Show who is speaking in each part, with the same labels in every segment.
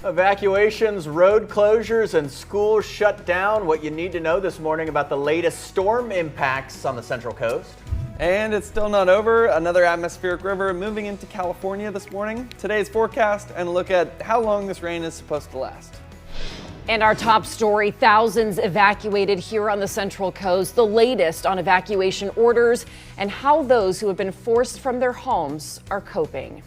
Speaker 1: Evacuations, road closures, and schools shut down. What you need to know this morning about the latest storm impacts on the Central Coast.
Speaker 2: And it's still not over. Another atmospheric river moving into California this morning. Today's forecast and a look at how long this rain is supposed to last.
Speaker 3: And our top story, thousands evacuated here on the Central Coast. The latest on evacuation orders and how those who have been forced from their homes are coping.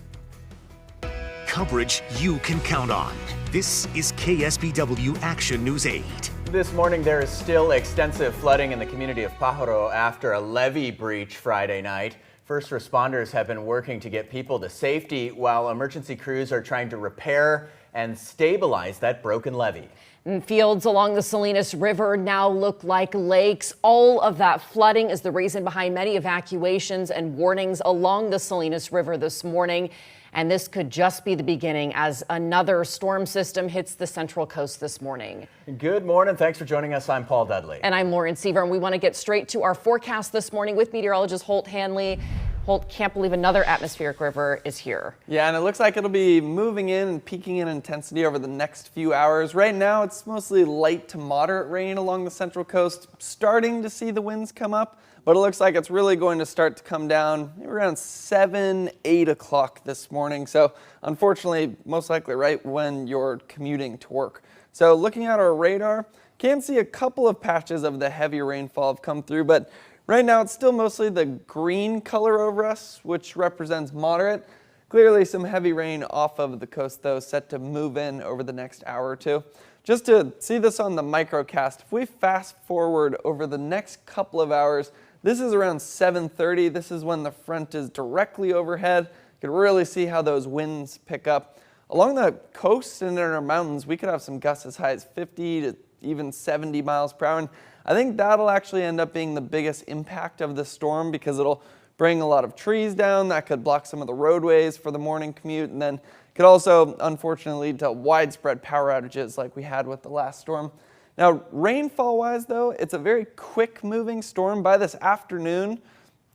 Speaker 4: Coverage you can count on. This is KSBW Action News 8.
Speaker 1: This morning, there is still extensive flooding in the community of Pajaro after a levee breach Friday night. First responders have been working to get people to safety while emergency crews are trying to repair and stabilize that broken levee.
Speaker 3: And fields along the Salinas River now look like lakes. All of that flooding is the reason behind many evacuations and warnings along the Salinas River this morning. And this could just be the beginning as another storm system hits the Central Coast this morning.
Speaker 1: Good morning. Thanks for joining us. I'm Paul Dudley.
Speaker 3: And I'm Lauren Seaver, and we want to get straight to our forecast this morning with meteorologist Holt Hanley. Holt, can't believe another atmospheric river is here.
Speaker 2: Yeah, and it looks like it'll be moving in and peaking in intensity over the next few hours. Right now, it's mostly light to moderate rain along the Central Coast, starting to see the winds come up. But it looks like it's really going to start to come down around 7, 8 o'clock this morning. So unfortunately, most likely right when you're commuting to work. So looking at our radar, can see a couple of patches of the heavy rainfall have come through, but right now it's still mostly the green color over us, which represents moderate. Clearly some heavy rain off of the coast though, set to move in over the next hour or two. Just to see this on the microcast, if we fast forward over the next couple of hours, this is around 7:30. This is when the front is directly overhead. You can really see how those winds pick up. Along the coast and in our mountains, we could have some gusts as high as 50 to even 70 miles per hour. And I think that'll actually end up being the biggest impact of the storm because it'll bring a lot of trees down. That could block some of the roadways for the morning commute. And then could also, unfortunately, lead to widespread power outages like we had with the last storm. Now, rainfall-wise, though, it's a very quick-moving storm. By this afternoon,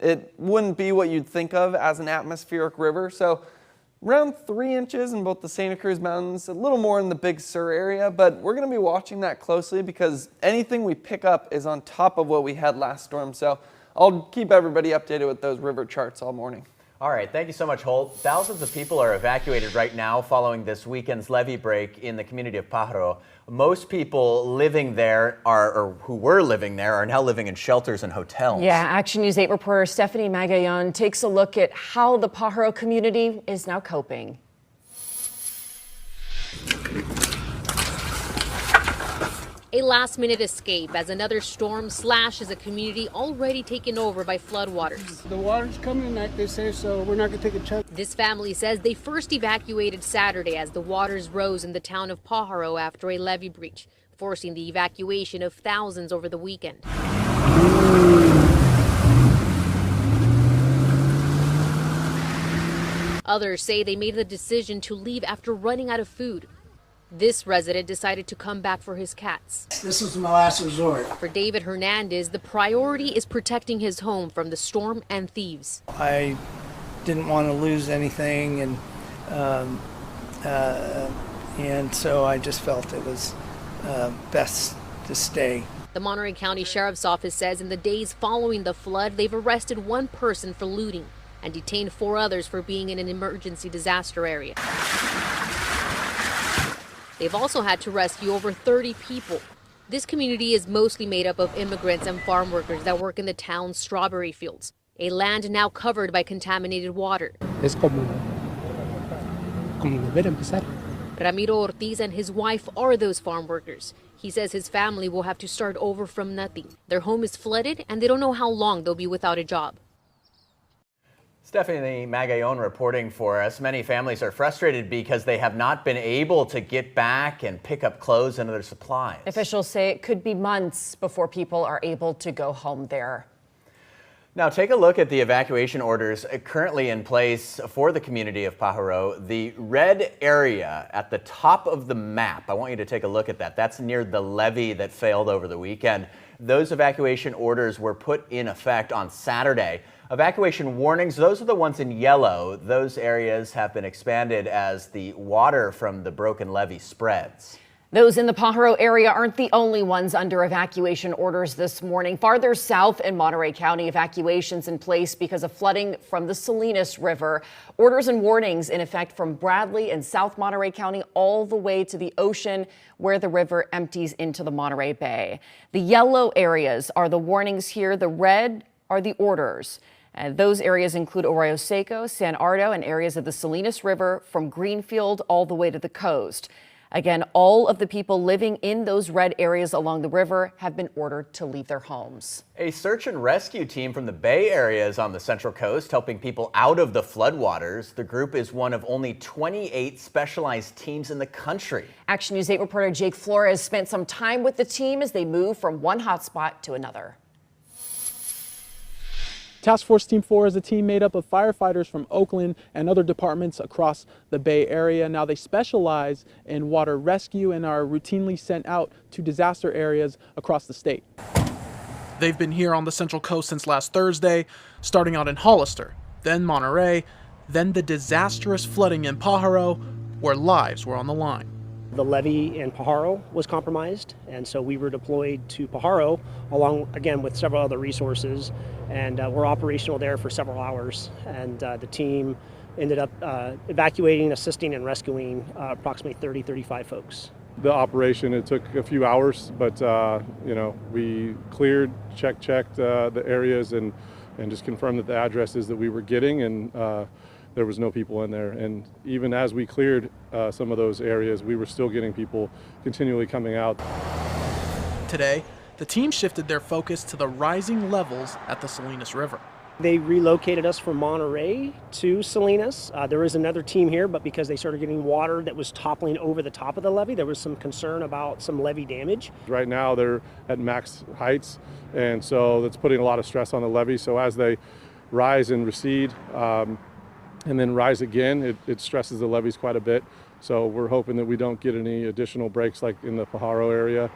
Speaker 2: it wouldn't be what you'd think of as an atmospheric river. So around 3 inches in both the Santa Cruz Mountains, a little more in the Big Sur area, but we're going to be watching that closely because anything we pick up is on top of what we had last storm. So I'll keep everybody updated with those river charts all morning.
Speaker 1: All right, thank you so much, Holt. Thousands of people are evacuated right now following this weekend's levee break in the community of Pajaro. Most people living there or who were living there are now living in shelters and hotels.
Speaker 3: Yeah, Action News 8 reporter Stephanie Magayon takes a look at how the Pajaro community is now coping.
Speaker 5: A last-minute escape as another storm slashes a community already taken over by floodwaters.
Speaker 6: The water's coming, like they say, so we're not going to take a chance.
Speaker 5: This family says they first evacuated Saturday as the waters rose in the town of Pajaro after a levee breach, forcing the evacuation of thousands over the weekend. Others say they made the decision to leave after running out of food. This resident decided to come back for his cats.
Speaker 6: This was my last resort.
Speaker 5: For David Hernandez, the priority is protecting his home from the storm and thieves.
Speaker 6: I didn't want to lose anything, and so I just felt it was best to stay.
Speaker 5: The Monterey County Sheriff's Office says in the days following the flood, they've arrested 1 person for looting and detained 4 others for being in an emergency disaster area. They've also had to rescue over 30 people. This community is mostly made up of immigrants and farm workers that work in the town's strawberry fields, a land now covered by contaminated water. Ramiro Ortiz and his wife are those farm workers. He says his family will have to start over from nothing. Their home is flooded and they don't know how long they'll be without a job.
Speaker 1: Stephanie Magayon reporting for us. Many families are frustrated because they have not been able to get back and pick up clothes and other supplies.
Speaker 3: Officials say it could be months before people are able to go home there.
Speaker 1: Now take a look at the evacuation orders currently in place for the community of Pajaro. The red area at the top of the map, I want you to take a look at that. That's near the levee that failed over the weekend. Those evacuation orders were put in effect on Saturday. Evacuation warnings, those are the ones in yellow. Those areas have been expanded as the water from the broken levee spreads.
Speaker 3: Those in the Pajaro area aren't the only ones under evacuation orders this morning. Farther south in Monterey County, evacuations in place because of flooding from the Salinas River. Orders and warnings in effect from Bradley and South Monterey County all the way to the ocean where the river empties into the Monterey Bay. The yellow areas are the warnings here. The red are the orders. Those areas include Arroyo Seco, San Ardo, and areas of the Salinas River from Greenfield all the way to the coast. Again, all of the people living in those red areas along the river have been ordered to leave their homes.
Speaker 1: A search and rescue team from the Bay Area is on the Central Coast helping people out of the floodwaters. The group is one of only 28 specialized teams in the country.
Speaker 3: Action News 8 reporter Jake Flores spent some time with the team as they move from one hotspot to another.
Speaker 7: Task Force Team 4 is a team made up of firefighters from Oakland and other departments across the Bay Area. Now they specialize in water rescue and are routinely sent out to disaster areas across the state.
Speaker 8: They've been here on the Central Coast since last Thursday, starting out in Hollister, then Monterey, then the disastrous flooding in Pajaro, where lives were on the line.
Speaker 9: The levee in Pajaro was compromised, and so we were deployed to Pajaro along, again, with several other resources, and we're operational there for several hours. And the team ended up evacuating, assisting, and rescuing approximately 35 folks.
Speaker 10: The operation, it took a few hours, but we cleared, checked the areas, and just confirmed that the addresses that we were getting, and there was no people in there. And even as we cleared some of those areas, we were still getting people continually coming out.
Speaker 8: Today, the team shifted their focus to the rising levels at the Salinas River.
Speaker 9: They relocated us from Monterey to Salinas. There is another team here, but because they started getting water that was toppling over the top of the levee, there was some concern about some levee damage.
Speaker 10: Right now they're at max heights, and so that's putting a lot of stress on the levee. So as they rise and recede, and then rise again, it stresses the levees quite a bit. So we're hoping that we don't get any additional breaks like in the Pajaro area.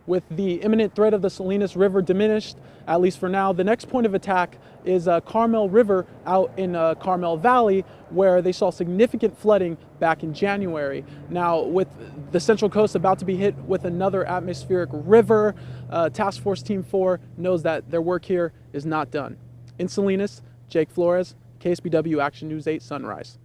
Speaker 7: With the imminent threat of the Salinas River diminished, at least for now, the next point of attack is Carmel River out in Carmel Valley, where they saw significant flooding back in January. Now, with the Central Coast about to be hit with another atmospheric river, Task Force Team 4 knows that their work here is not done. In Salinas, Jake Flores, KSBW Action News 8 Sunrise.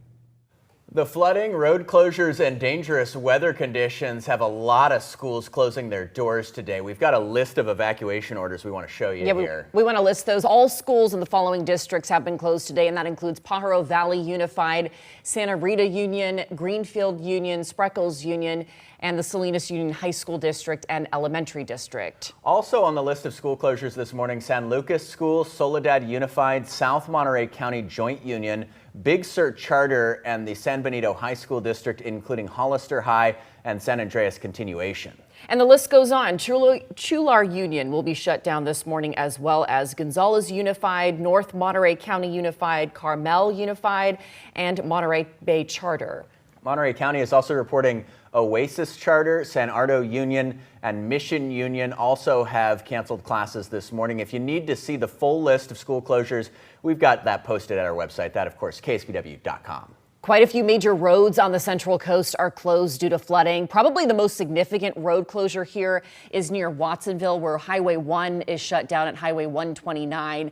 Speaker 1: The flooding, road closures, and dangerous weather conditions have a lot of schools closing their doors today. We've got a list of evacuation orders we want to show you here.
Speaker 3: We want to list those. All schools in the following districts have been closed today, and that includes Pajaro Valley Unified, Santa Rita Union, Greenfield Union, Spreckles Union, and the Salinas Union High School District and Elementary District.
Speaker 1: Also on the list of school closures this morning, San Lucas School, Soledad Unified, South Monterey County Joint Union, Big Sur Charter, and the San Benito High School District, including Hollister High and San Andreas Continuation.
Speaker 3: And the list goes on. Chular Union will be shut down this morning, as well as Gonzales Unified, North Monterey County Unified, Carmel Unified, and Monterey Bay Charter.
Speaker 1: Monterey County is also reporting Oasis Charter, San Ardo Union, and Mission Union also have canceled classes this morning. If you need to see the full list of school closures, we've got that posted at our website. That, of course, KSBW.com.
Speaker 3: Quite a few major roads on the Central Coast are closed due to flooding. Probably the most significant road closure here is near Watsonville, where Highway 1 is shut down at Highway 129.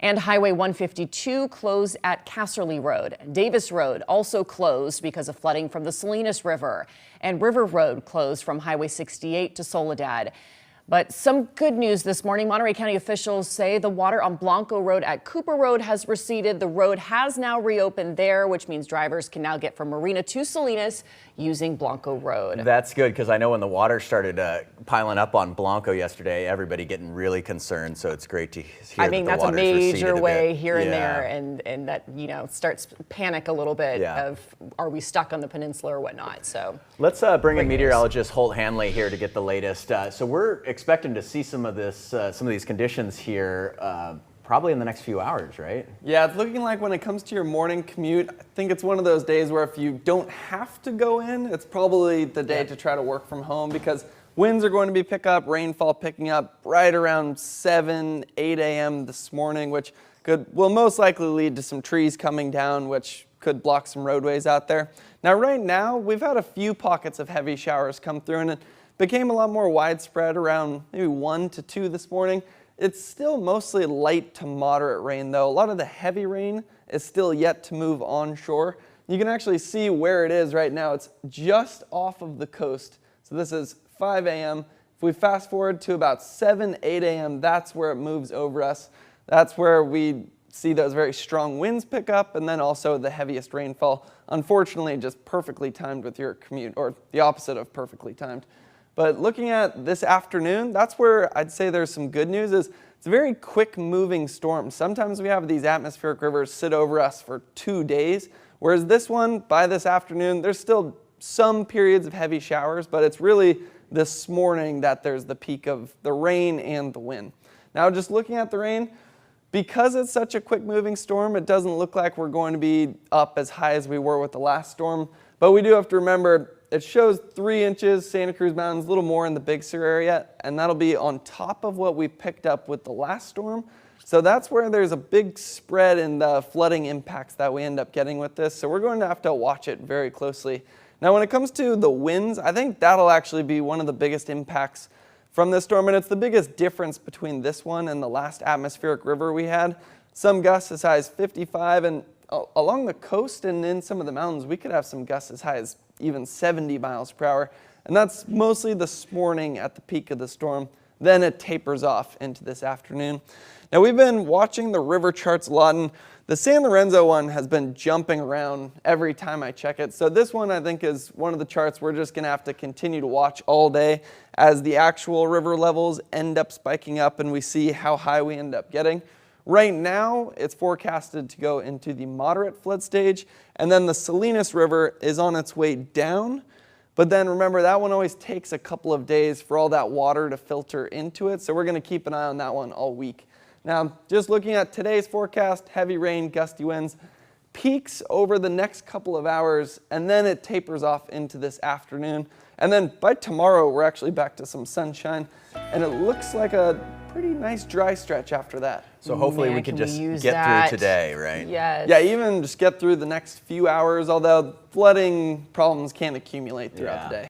Speaker 3: And Highway 152 closed at Casserly Road. Davis Road also closed because of flooding from the Salinas River. And River Road closed from Highway 68 to Soledad. But some good news this morning. Monterey County officials say the water on Blanco Road at Cooper Road has receded. The road has now reopened there, which means drivers can now get from Marina to Salinas using Blanco Road.
Speaker 1: That's good, because I know when the water started piling up on Blanco yesterday, everybody getting really concerned. So it's great to hear
Speaker 3: I mean,
Speaker 1: that the
Speaker 3: that's a major way here and
Speaker 1: Yeah.
Speaker 3: there, and that, starts panic a little bit of, are we stuck on the peninsula or whatnot? So
Speaker 1: let's bring in meteorologist Holt Hanley here to get the latest. So we're expecting to see some of these conditions here probably in the next few hours, right?
Speaker 2: Yeah, it's looking like when it comes to your morning commute, I think it's one of those days where if you don't have to go in, it's probably the day to try to work from home, because winds are going to be rainfall picking up right around 7, 8 a.m. this morning, which will most likely lead to some trees coming down, which could block some roadways out there. Now, right now, we've had a few pockets of heavy showers come through, and it became a lot more widespread around maybe 1 to 2 this morning. It's still mostly light to moderate rain, though. A lot of the heavy rain is still yet to move onshore. You can actually see where it is right now. It's just off of the coast. So this is 5 a.m. If we fast forward to about 7, 8 a.m., that's where it moves over us. That's where we see those very strong winds pick up, and then also the heaviest rainfall. Unfortunately, just perfectly timed with your commute, or the opposite of perfectly timed. But looking at this afternoon, that's where I'd say there's some good news. Is it's a very quick moving storm. Sometimes we have these atmospheric rivers sit over us for 2 days, whereas this one, by this afternoon, there's still some periods of heavy showers, but it's really this morning that there's the peak of the rain and the wind. Now, just looking at the rain, because it's such a quick moving storm, it doesn't look like we're going to be up as high as we were with the last storm, but we do have to remember it shows 3 inches, Santa Cruz Mountains, a little more in the Big Sur area, and that'll be on top of what we picked up with the last storm. So that's where there's a big spread in the flooding impacts that we end up getting with this. So we're going to have to watch it very closely. Now, when it comes to the winds, I think that'll actually be one of the biggest impacts from this storm, and it's the biggest difference between this one and the last atmospheric river we had. Some gusts as high as 55, and along the coast and in some of the mountains, we could have some gusts as high as even 70 miles per hour. And that's mostly this morning at the peak of the storm. Then it tapers off into this afternoon. Now, we've been watching the river charts a lot, and the San Lorenzo one has been jumping around every time I check it. So this one, I think, is one of the charts we're just going to have to continue to watch all day as the actual river levels end up spiking up and we see how high we end up getting. Right now, it's forecasted to go into the moderate flood stage, and then the Salinas River is on its way down. But then remember, that one always takes a couple of days for all that water to filter into it, so we're going to keep an eye on that one all week. Now, just looking at today's forecast, heavy rain, gusty winds, peaks over the next couple of hours, and then it tapers off into this afternoon. And then by tomorrow, we're actually back to some sunshine, and it looks like a pretty nice dry stretch after that.
Speaker 1: So hopefully we can just get through today, right?
Speaker 3: Yes.
Speaker 2: Yeah, even just get through the next few hours, although flooding problems can accumulate throughout the day.